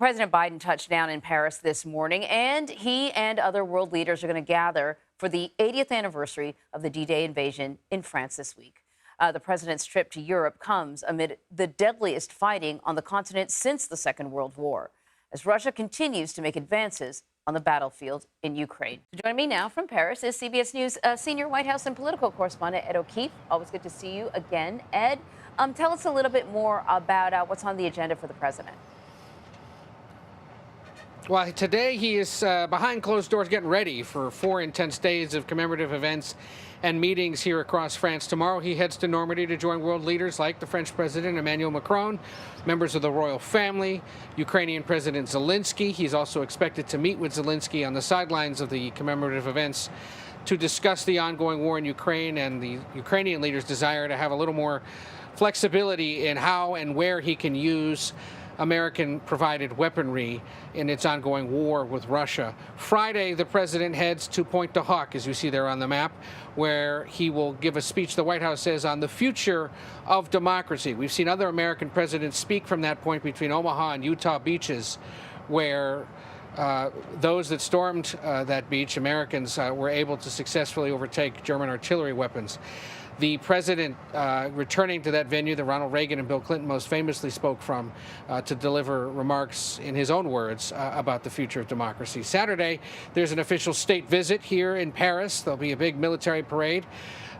President Biden touched down in Paris this morning, and he and other world leaders are going to gather for the 80th anniversary of the D-Day invasion in France this week. The president's trip to Europe comes amid the deadliest fighting on the continent since the Second World War, as Russia continues to make advances on the battlefield in Ukraine. Joining me now from Paris is CBS News senior White House and political correspondent Ed O'Keefe. Always good to see you again, Ed. Tell us a little bit more about what's on the agenda for the president. Well, today he is behind closed doors getting ready for 4 intense days of commemorative events and meetings here across France. Tomorrow he heads to Normandy to join world leaders like the French President Emmanuel Macron, members of the royal family, Ukrainian President Zelensky. He's also expected to meet with Zelensky on the sidelines of the commemorative events to discuss the ongoing war in Ukraine and the Ukrainian leader's desire to have a little more flexibility in how and where he can use American-provided weaponry in its ongoing war with Russia. Friday, the president heads to Pointe du Hoc, as you see there on the map, where he will give a speech, the White House says, on the future of democracy. We've seen other American presidents speak from that point between Omaha and Utah beaches, where those that stormed that beach, Americans, were able to successfully overtake German artillery weapons. The president returning to that venue that Ronald Reagan and Bill Clinton most famously spoke from to deliver remarks in his own words about the future of democracy. Saturday, there's an official state visit here in Paris. There'll be a big military parade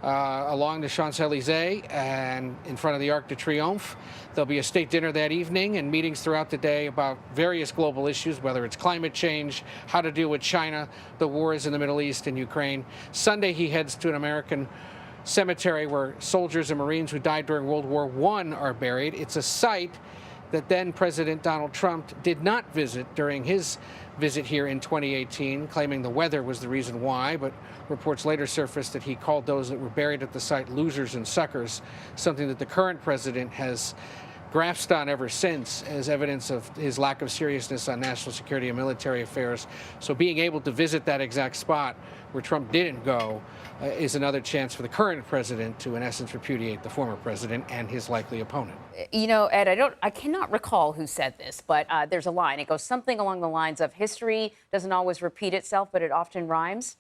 along the Champs-Élysées and in front of the Arc de Triomphe. There'll be a state dinner that evening and meetings throughout the day about various global issues, whether it's climate change, how to deal with China, the wars in the Middle East and Ukraine. Sunday, he heads to an American cemetery where soldiers and Marines who died during World War I are buried. It's a site that then President Donald Trump did not visit during his visit here in 2018, claiming the weather was the reason why, but reports later surfaced that he called those that were buried at the site losers and suckers, something that the current president has grasped on ever since as evidence of his lack of seriousness on national security and military affairs. So being able to visit that exact spot where Trump didn't go is another chance for the current president to, in essence, repudiate the former president and his likely opponent. You know, Ed, I cannot recall who said this, but there's a line. It goes something along the lines of history doesn't always repeat itself, but it often rhymes.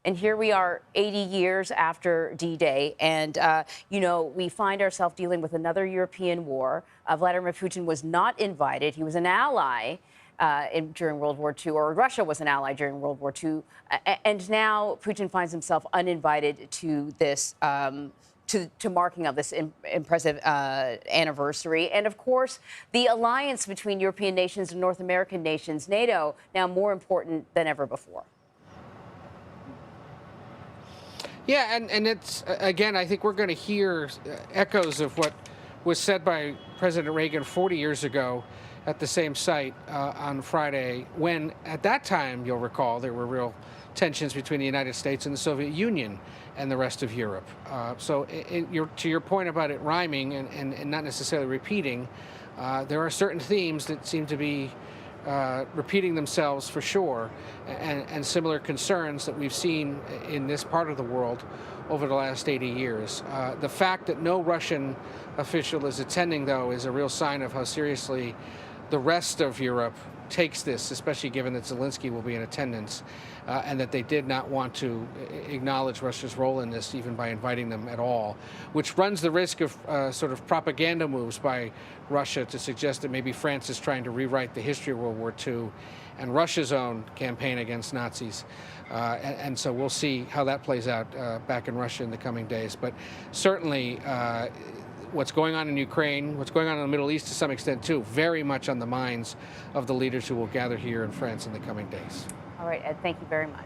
And here we are 80 years after D-Day, and, you know, we find ourselves dealing with another European war. Vladimir Putin was not invited. He was an ally during World War II, or Russia was an ally during World War II. And now Putin finds himself uninvited to this, to marking of this impressive anniversary. And, of course, the alliance between European nations and North American nations, NATO, now more important than ever before. Yeah, and it's, again, I think we're going to hear echoes of what was said by President Reagan 40 years ago at the same site on Friday, when at that time, you'll recall, there were real tensions between the United States and the Soviet Union and the rest of Europe. So to your point about it rhyming and not necessarily repeating, there are certain themes that seem to be repeating themselves for sure, and similar concerns that we've seen in this part of the world over the last 80 years. The fact that no Russian official is attending, though, is a real sign of how seriously the rest of Europe takes this, especially given that Zelensky will be in attendance, and that they did not want to acknowledge Russia's role in this, even by inviting them at all, which runs the risk of sort of propaganda moves by Russia to suggest that maybe France is trying to rewrite the history of World War II and Russia's own campaign against Nazis. And so we'll see how that plays out back in Russia in the coming days. But certainly, what's going on in Ukraine, what's going on in the Middle East to some extent, too, very much on the minds of the leaders who will gather here in France in the coming days. All right, Ed, thank you very much.